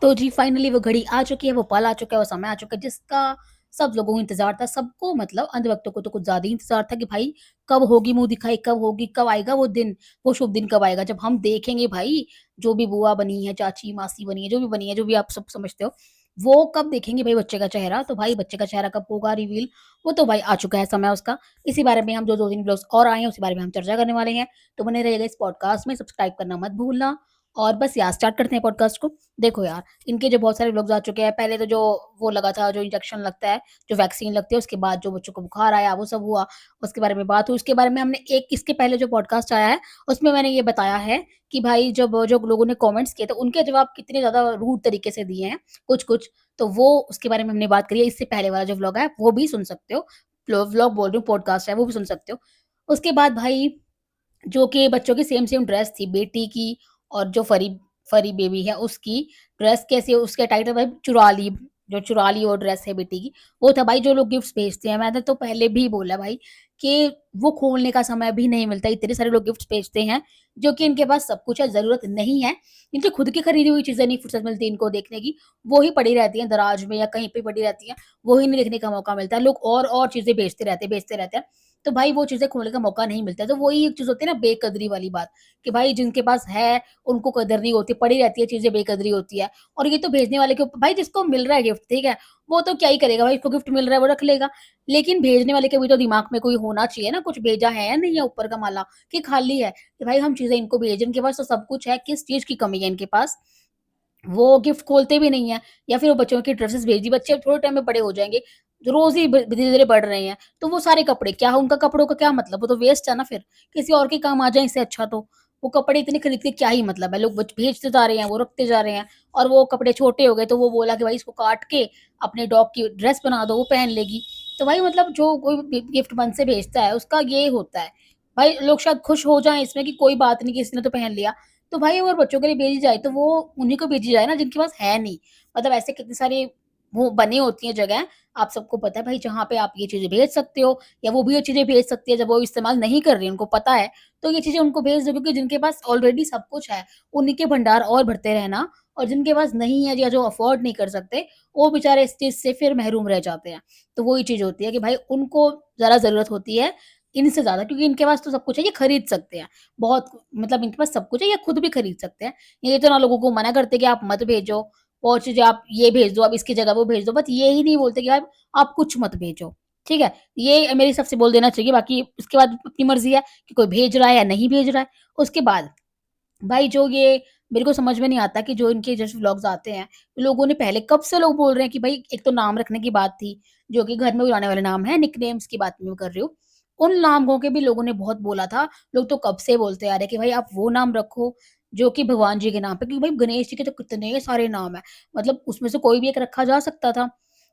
तो जी फाइनली वो घड़ी आ चुकी है, वो पल आ चुका है, वो समय आ चुका है जिसका सब लोगों को इंतज़ार था। सबको मतलब अंधभक्तों को तो कुछ ज़्यादा ही इंतज़ार था कि भाई कब होगी मुँह दिखाई, कब होगी, कब आएगा वो दिन, वो शुभ दिन कब आएगा जब हम देखेंगे भाई जो भी बुआ बनी है, चाची, मासी बनी है, जो भी बनी है, जो भी आप सब समझते हो, वो कब देखेंगे भाई बच्चे का चेहरा। तो भाई बच्चे का चेहरा कब होगा रिवील, वो तो भाई आ चुका है समय उसका। इसी बारे में हम जो 2-3 व्लॉग्स और आए हैं, उसी बारे में हम चर्चा करने वाले हैं। तो बने रहिएगा इस पॉडकास्ट में, सब्सक्राइब करना मत भूलना और बस यार स्टार्ट करते हैं पॉडकास्ट को। देखो यार, इनके जो बहुत सारे व्लॉग्स आ चुके हैं। पहले तो जो वो लगा था, जो इंजेक्शन लगता है, जो वैक्सीन लगती है, उसके बाद जो बच्चों को बुखार आया, वो सब हुआ, उसके बारे में बात हुई। उसके बारे में हमने एक इसके पहले जो पॉडकास्ट आया है, उसमें मैंने ये बताया है कि भाई जब जो लोगों ने कमेंट्स किए थे, उनके जवाब कितने ज़्यादा रूड तरीके से दिए हैं, कुछ-कुछ। तो वो उसके बारे में हमने बात करी है। इससे पहले वाला जो व्लॉग है, वो भी सुन सकते हो। व्लॉग बोल रही हूँ, पॉडकास्ट है, वो भी सुन सकते हो। उसके बाद भाई जो कि बच्चों की सेम-सेम ड्रेस थी, बेटी की और जो फरी फरी बेबी है उसकी ड्रेस कैसी है, उसके टाइटल भाई चुरा ली, जो चुरा ली वो ड्रेस है बेटी की, वो था भाई जो लोग गिफ्ट्स भेजते हैं। मैंने तो पहले भी बोला भाई कि वो खोलने का समय भी नहीं मिलता, इतने सारे लोग गिफ्ट्स भेजते हैं, जो कि इनके पास सब कुछ है, ज़रूरत नहीं है। इनकी खुद की खरीदी हुई चीज़ें नहीं फुर्सत मिलती इनको देखने की, वो ही पड़ी रहती हैं दराज में या कहीं पे पड़ी रहती हैं, वो ही नहीं देखने का मौका मिलता है। लोग और चीज़ें बेचते रहते हैं। तो भाई वो चीज़ें खोलने का मौका नहीं मिलता है। तो वही एक चीज़ होती है ना बेकदरी वाली बात, कि भाई जिनके पास है, उनको कदर नहीं होती, पड़ी रहती है चीज़ें, बेकदरी होती है। और ये तो भेजने वाले के ऊपर भाई जिसको मिल रहा है गिफ्ट, ठीक है? वो तो क्या ही करेगा भाई, उसको गिफ्ट मिल रहा है वो रख लेगा। लेकिन भेजने वाले के भी तो दिमाग में कोई होना चाहिए ना, कुछ भेजा है या नहीं है ऊपर का माला, कि खाली है? कि भाई हम चीज़ें इनको भेजें, इनके पास तो सब कुछ है, किस चीज़ की कमी है इनके पास? वो गिफ्ट खोलते भी नहीं है, या फिर वो बच्चों की ड्रेसेस भेज दी, बच्चे थोड़े टाइम में बड़े हो जाएँगे, रोज़ ही ब धीरे-धीरे बढ़ रहे हैं, तो वो सारे कपड़े क्या उनका कपड़ों का क्या मतलब? वो तो वेस्ट है ना फिर, किसी और के काम आ जाएँ इससे अच्छा तो। वो कपड़े इतने खरीद के क्या ही मतलब है? लोग बच भेजते जा रहे हैं, वो रखते जा रहे हैं और वो कपड़े छोटे हो गए तो वो बोला कि भाई इसको काट के अपने डॉग की ड्रेस बना दो, वो पहन लेगी। तो भाई मतलब जो कोई गिफ्ट मन से भेजता है उसका ये होता है। भाई लोग शायद खुश हो जाएँ इसमें कि कोई बात नहीं, किसी ने तो पहन लिया। तो भाई अगर बच्चों के लिए भेजी जाए तो वो उन्हीं को भेजी जाए ना जिनके पास है नहीं। मतलब ऐसे कितनी सारी वो बनी होती हैं जगह, आप सबको पता है भाई जहाँ पे आप ये चीज़ें भेज सकते हो, या वो भी ये चीज़ें भेज सकती है जब वो इस्तेमाल नहीं कर रही है, उनको पता है। तो ये चीज़ें उनको भेज दो, क्योंकि जिनके पास ऑलरेडी सब कुछ है, उन्हीं के भंडार और भरते रहना, और जिनके पास नहीं है या जो अफ़ोर्ड नहीं कर सकते, वो बेचारे इस चीज़ से फिर महरूम रह जाते हैं। तो वही चीज़ होती है कि भाई उनको ज़रा ज़रूरत होती है इनसे ज़्यादा, क्योंकि इनके पास तो सब कुछ है, ये खरीद सकते हैं। बहुत मतलब इनके पास सब कुछ है, ये खुद भी खरीद सकते हैं। ये तो ना लोगों को मना करते कि आप मत भेजो, और चीज़ें आप ये भेज दो, आप इसकी जगह वो भेज दो, बस ये ही नहीं बोलते कि आप कुछ मत भेजो, ठीक है? ये मेरे हिसाब से बोल देना चाहिए, बाकी उसके बाद अपनी मर्ज़ी है कि कोई भेज रहा है या नहीं भेज रहा है। उसके बाद भाई जो ये मेरे को समझ में नहीं आता कि जो इनके जैसे व्लॉग्स आते हैं, लोगों ने पहले कब से लोग बोल रहे हैं कि भाई एक तो नाम रखने की बात थी, जो कि घर में बुलाने वाले नाम हैं, निकनेम्स की बात मैं कर रही हूँ। उन नामों के भी लोगों ने बहुत बोला था, लोग तो कब से बोलते आ रहे हैं कि भाई आप वो नाम रखो, जो कि भगवान जी के नाम पे, क्योंकि भाई गणेश जी के तो कितने सारे नाम हैं, मतलब उसमें से कोई भी एक रखा जा सकता था।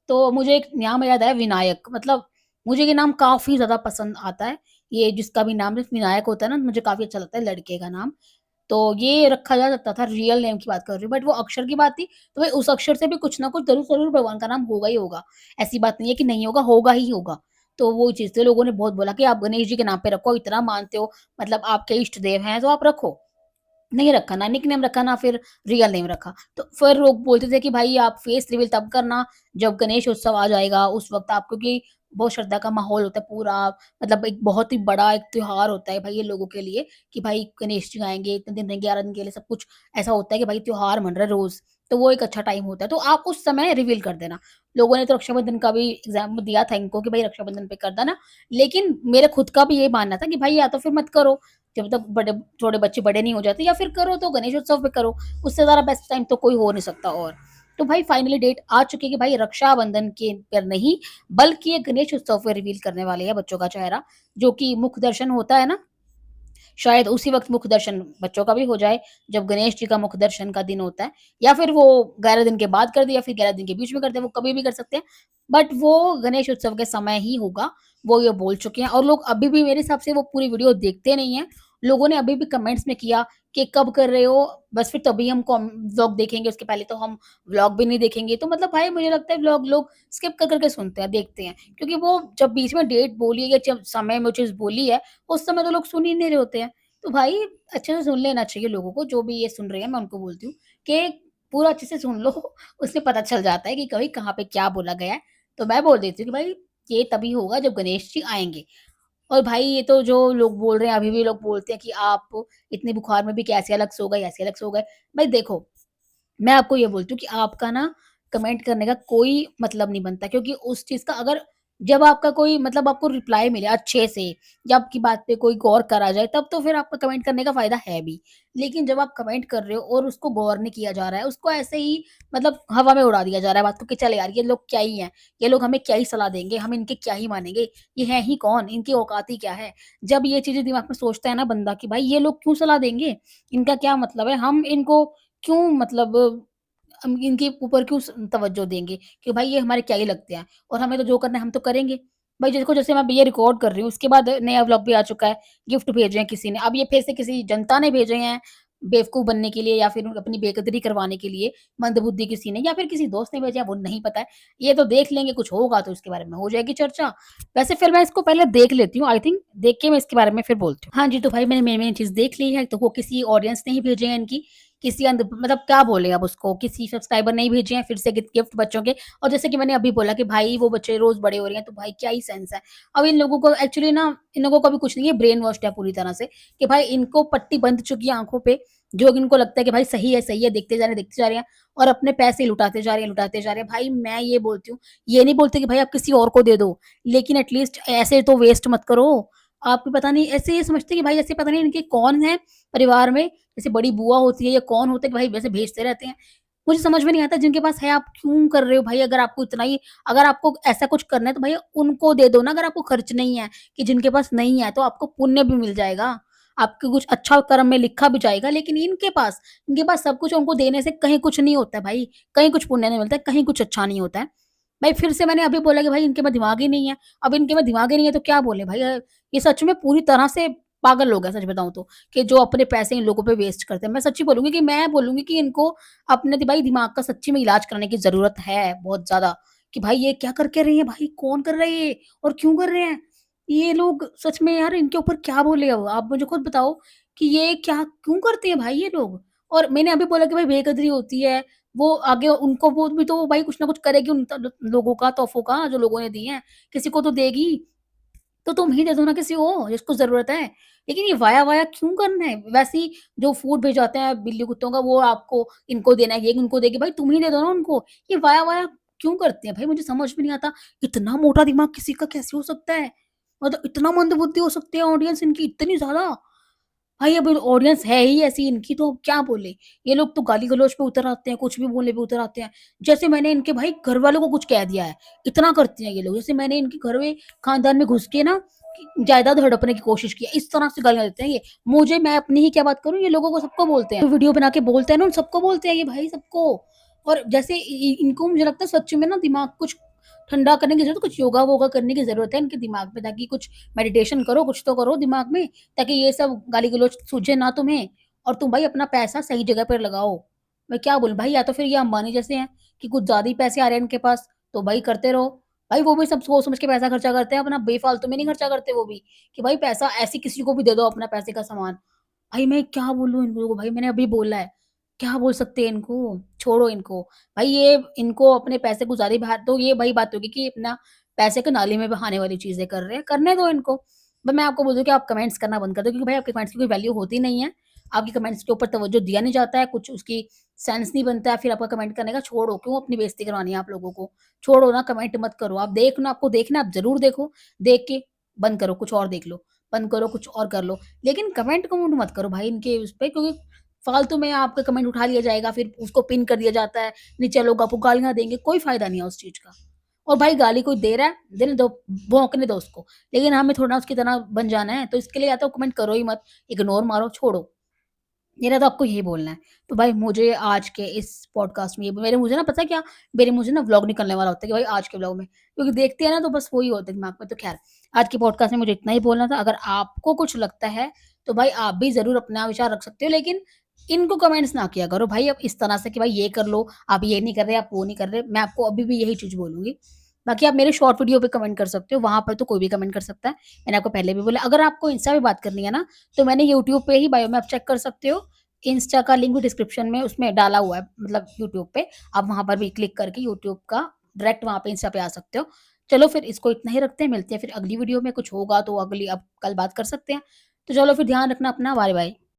तो मुझे एक नाम याद आया विनायक, मतलब मुझे ये नाम काफ़ी ज़्यादा पसंद आता है। ये जिसका भी नाम विनायक होता है ना, मुझे काफ़ी अच्छा लगता है लड़के का नाम। तो ये रखा जा सकता था, रियल नेम की बात कर रही हूँ, बट वो अक्षर की बात थी, तो भाई उस अक्षर से भी कुछ ना कुछ ज़रूर-ज़रूर भगवान का नाम होगा ही होगा। ऐसी बात नहीं है कि नहीं होगा, होगा ही होगा। तो वो चीज़ थी, लोगों ने बहुत बोला कि आप गणेश जी के नाम पे रखो, इतना मानते हो, मतलब आपके इष्ट देव हैं, तो आप रखो। नहीं रखा, ना निकनेम रखा, ना फिर रियल नेम रखा। तो फिर लोग बोलते थे कि भाई आप फेस रिवील तब करना जब गणेश उत्सव आ जाएगा, उस वक़्त आप, क्योंकि बहुत श्रद्धा का माहौल होता है पूरा, मतलब एक बहुत ही बड़ा एक त्योहार होता है भाई ये लोगों के लिए, कि भाई गणेश जी आएँगे, इतने दिन रहेंगे, 11 दिन के लिए, सब कुछ ऐसा होता है कि भाई त्योहार मन रहा है रोज़, तो वो एक अच्छा टाइम होता है। तो आप उस समय रिवील कर देना। लोगों ने तो रक्षाबंधन का भी एग्ज़ाम दिया था इनको कि भाई रक्षाबंधन पे कर देना, लेकिन मेरा खुद का भी यही मानना था कि भाई या तो फिर मत करो, जब तक बड़े छोटे बच्चे बड़े नहीं हो जाते, या फिर करो तो गणेश उत्सव पे करो, उससे ज़्यादा बेस्ट टाइम तो कोई हो नहीं सकता और। तो भाई फाइनली डेट आ चुकी है कि भाई रक्षाबंधन के पर नहीं, बल्कि ये गणेश उत्सव पे रिवील करने वाले हैं बच्चों का चेहरा, जो कि मुख दर्शन होता है ना, शायद उसी वक़्त मुख दर्शन बच्चों का भी हो जाए, जब गणेश जी का मुख दर्शन का दिन होता है, या फिर वो 11 दिन के बाद कर दे या फिर 11 दिन के बीच में कर दे, वो कभी भी कर सकते हैं। बट वो गणेश उत्सव के समय ही होगा, वो ये बोल चुके हैं, और लोग अभी भी मेरे हिसाब से वो पूरी वीडियो देखते नहीं हैं। लोगों ने अभी भी कमेंट्स में किया कि कब कर रहे हो? बस फिर तभी हम व्लॉग देखेंगे, उसके पहले तो हम व्लॉग भी नहीं देखेंगे। तो मतलब भाई मुझे लगता है व्लॉग लोग स्किप कर के सुनते हैं, देखते हैं, क्योंकि वो जब बीच में डेट बोली है या जब समय में वो चीज़ बोली है, उस समय तो लोग सुन ही नहीं रहे होते हैं। तो भाई अच्छे से सुन लेना चाहिए लोगों को, जो भी ये सुन रहे हैं मैं उनको बोलती हूँ कि पूरा अच्छे से सुन लो, उसमें पता चल जाता है कि कभी कहाँ पे क्या बोला गया है। तो मैं बोल देती हूँ कि भाई ये तभी होगा जब गणेश जी आएँगे। और भाई ये तो जो लोग बोल रहे हैं, अभी भी लोग बोलते हैं कि आप इतने बुखार में भी कैसे अलग सो गए, ऐसे अलग सो गए। भाई देखो, मैं आपको ये बोलती हूँ कि आपका ना कमेंट करने का कोई मतलब नहीं बनता, क्योंकि उस चीज़ का अगर जब आपका कोई मतलब आपको रिप्लाई मिले अच्छे से, या आपकी बात पे कोई गौर करा जाए, तब तो फिर आपका कमेंट करने का फ़ायदा है भी। लेकिन जब आप कमेंट कर रहे हो और उसको गौर नहीं किया जा रहा है, उसको ऐसे ही मतलब हवा में उड़ा दिया जा रहा है बात को कि चल यार ये लोग क्या ही हैं, ये लोग हमें क्या ही सलाह देंगे, हम इनके क्या ही मानेंगे, ये हैं ही कौन, इनकी औकात ही क्या है। जब ये चीज़ें दिमाग में सोचता है ना बंदा कि भाई ये लोग क्यों सलाह देंगे, इनका क्या मतलब है, हम इनको क्यों मतलब हम इनके ऊपर क्यों तवज्जो देंगे कि भाई ये हमारे क्या ही लगते हैं, और हमें तो जो करना है हम तो करेंगे। भाई देखो जैसे मैं ये रिकॉर्ड कर रही हूँ, उसके बाद नया व्लॉग भी आ चुका है, गिफ्ट भेजे हैं किसी ने, अब ये फिर से किसी जनता ने भेजे हैं बेवकूफ़ बनने के लिए या फिर अपनी बेकदरी करवाने के लिए, मंदबुद्धि किसी ने या फिर किसी दोस्त ने भेजा है वो नहीं पता है। ये तो देख लेंगे, कुछ होगा तो इसके बारे में हो जाएगी चर्चा। वैसे फिर मैं इसको पहले देख लेती हूँ, आई थिंक देख के मैं इसके बारे में फिर बोलती हूँ। हाँ जी, तो भाई मैंने मेन-मेन चीज़ देख ली है, तो वो किसी ऑडियंस ने ही भेजे हैं इनकी, किसी मतलब क्या बोले अब उसको, किसी सब्सक्राइबर ने ही भेजे हैं फिर से गिफ्ट बच्चों के। और जैसे कि मैंने अभी बोला कि भाई वो बच्चे रोज़ बड़े हो रहे हैं, तो भाई क्या ही सेंस है। अब इन लोगों को एक्चुअली ना, इन लोगों का भी कुछ नहीं है, ब्रेन वॉश्ड है पूरी तरह से कि भाई इनको पट्टी बंध चुकी है आँखों पे, जो इनको लगता है कि भाई सही है, देखते जा रहे हैं और अपने पैसे लुटाते जा रहे हैं, लुटाते जा रहे हैं। भाई मैं ये बोलती हूँ, ये नहीं बोलते कि भाई आप किसी और को दे दो, लेकिन एटलीस्ट ऐसे तो वेस्ट मत करो। आप पता नहीं ऐसे ये समझते हैं कि भाई ऐसे पता नहीं इनके कौन है परिवार में, जैसे बड़ी बुआ होती है या कौन होते हैं कि भाई वैसे भेजते रहते हैं। मुझे समझ में नहीं आता, जिनके पास है आप क्यों कर रहे हो भाई, अगर आपको इतना ही, अगर आपको ऐसा कुछ करना है तो भैया उनको दे दो ना, अगर आपको खर्च नहीं है, कि जिनके पास नहीं है तो आपको पुण्य भी मिल जाएगा। आपके कुछ अच्छा कर्म में लिखा भी जाएगा, लेकिन इनके पास सब कुछ है, उनको देने से कहीं कुछ नहीं होता है भाई, कहीं कुछ पुण्य नहीं मिलता है, कहीं कुछ अच्छा नहीं होता है। भाई फिर से मैंने अभी बोला कि भाई इनके में दिमाग ही नहीं है, अब इनके में दिमाग ही नहीं है तो क्या बोले भाई, ये सच में पूरी तरह से पागल लोग हैं सच बताऊँ तो। कि जो अपने पैसे इन लोगों पे वेस्ट करते हैं। मैं बोलूँगी कि इनको अपने भाई दिमाग का सच्ची में इलाज कराने की ज़रूरत है बहुत ज़्यादा, कि भाई ये क्या करके रहे हैं भाई, कौन कर रहा है ये और क्यों कर रहे हैं? ये लोग सच में यार, इनके ऊपर क्या बोले अब? आप मुझे खुद बताओ कि ये क्या क्यों करते हैं भाई ये लोग? और मैंने अभी बोला कि भाई बेकदरी होती है, वो आगे उनको वो भी तो भाई कुछ ना कुछ करेगी उन त लोगों का, तोहफ़ों का जो लोगों ने दिए हैं, किसी को तो देगी। तो तुम ही दे दो ना किसी को जिसको ज़रूरत है। लेकिन ये वाया-वाया क्यों करना है? वैसे ही जो फूड भिजवाते हैं बिल्ली-कुत्तों का, वो आपको इनको देना है, ये उनको देगी, भाई तुम ही दे दो ना उनको। ये वाया-वाया क्यों करते हैं भाई, मुझे समझ में नहीं आता। इतना मोटा दिमाग किसी का कैसे हो सकता है? मतलब इतना मंदबुद्धि हो सकती है ऑडियंस इनकी इतनी ज़्यादा? भाई अब ऑडियंस है ही ऐसी इनकी, तो अब क्या बोले? ये लोग तो गाली-गलौच पे उतर आते हैं, कुछ भी बोलने पे उतर आते हैं। जैसे मैंने इनके भाई घरवालों को कुछ कह दिया है, इतना करते हैं ये लोग। जैसे मैंने इनके घर में खानदान में घुस के ना जायदाद हड़पने की कोशिश की है, इस तरह से गालियाँ देते हैं ये। मैं अपनी ही क्या बात करूँ, ये लोगों को सबको बोलते हैं। वीडियो बना के बोलते हैं ना, उन सबको बोलते हैं ये भाई सबको। और जैसे इ इ इनको मुझे लगता है सच में ना दिमाग कुछ ठंडा करने की ज़रूरत, कुछ योगा-वोगा करने की ज़रूरत है इनके दिमाग में, ताकि कुछ मेडिटेशन करो, कुछ तो करो दिमाग में, ताकि ये सब गाली-गलौच सूझे ना तुम्हें, और तुम भाई अपना पैसा सही जगह पर लगाओ। मैं क्या बोलूँ भाई, या तो फिर ये अंबानी जैसे हैं कि कुछ ज़्यादा ही पैसे आ रहे हैं इनके पास, तो भाई करते रहो। भाई वो भी सब सोच समझ के पैसा खर्चा करते हैं अपना, बेफ़ालतू में नहीं खर्चा करते वो भी, कि भाई पैसा ऐसे किसी को भी दे दो अपना पैसे का सामान। भाई मैं क्या बोलूँ इन लोगों को, भाई मैंने अभी बोला है, क्या बोल सकते हैं इनको? छोड़ो इनको। भाई ये इनको अपने पैसे को ज़्यादा ही बहा, तो ये वही बात होगी कि अपना पैसे को नाली में बहाने वाली चीज़ें कर रहे हैं, करने दो इनको। बस मैं आपको बोल दूँ कि आप कमेंट्स करना बंद कर दो, क्योंकि भाई आपके कमेंट्स की कोई वैल्यू होती नहीं है। आपके कमेंट्स के ऊपर तवज्जो दिया नहीं जाता है, कुछ उसकी सेंस नहीं बनता है, फिर आपका कमेंट करने का। छोड़ो, क्यों अपनी बेइज़्ज़ती करवानी है आप लोगों को? छोड़ो ना, कमेंट मत करो। आप देखना, आपको देखना है आप ज़रूर देखो, देख के बंद करो, कुछ और देख लो। बंद करो, कुछ और कर लो। लेकिन कमेंट मत करो भाई इनके उस पे, क्योंकि फालतू में आपका कमेंट उठा लिया जाएगा, फिर उसको पिन कर दिया जाता है, नीचे लोग आपको गालियाँ देंगे, कोई फ़ायदा नहीं है उस चीज़ का। और भाई गाली कोई दे रहा है, देने दो, भौंकने दो उसको, लेकिन हमें थोड़ी ना उसकी तरह बन जाना है, तो इसके लिए या तो कमेंट करो ही मत, इग्नोर मारो, छोड़ो। मेरा तो आपको यही बोलना है। तो भाई मुझे आज के इस पॉडकास्ट में ये मेरे मुझे ना पता है क्या, मेरे मुझे ना व्लॉग निकलने वाला होता है कि भाई आज के व्लॉग में, क्योंकि देखते हैं ना तो बस वही होता है दिमाग में। तो ख़ैर, आज के पॉडकास्ट में मुझे इतना ही बोलना था। अगर आपको कुछ लगता है, तो भाई आप भी ज़रूर अपना विचार रख सकते हो, लेकिन इनको कमेंट्स ना किया करो भाई अब इस तरह से कि भाई ये कर लो, आप ये नहीं कर रहे, आप वो नहीं कर रहे। मैं आपको अभी भी यही चीज़ बोलूँगी। बाकी आप मेरे शॉर्ट वीडियो पे कमेंट कर सकते हो, वहाँ पर तो कोई भी कमेंट कर सकता है। मैंने आपको पहले भी बोला, अगर आपको इंस्टा पे बात करनी है ना, तो मैंने यूट्यूब पे ही बायो में आप चेक कर सकते हो। इंस्टा का लिंक भी डिस्क्रिप्शन में उसमें डाला हुआ है मतलब यूट्यूब पे। आप वहाँ पर भी क्लिक करके यूट्यूब का डायरेक्ट वहाँ पे इंस्टा पे आ सकते हो। चलो फिर इसको इतना ही रखते हैं, मिलते हैं फिर अगली वीडियो में, कुछ होगा तो अगली अब कल बात कर सकते हैं। तो चलो फिर ध्यान रखना अपना, बाय-बाय।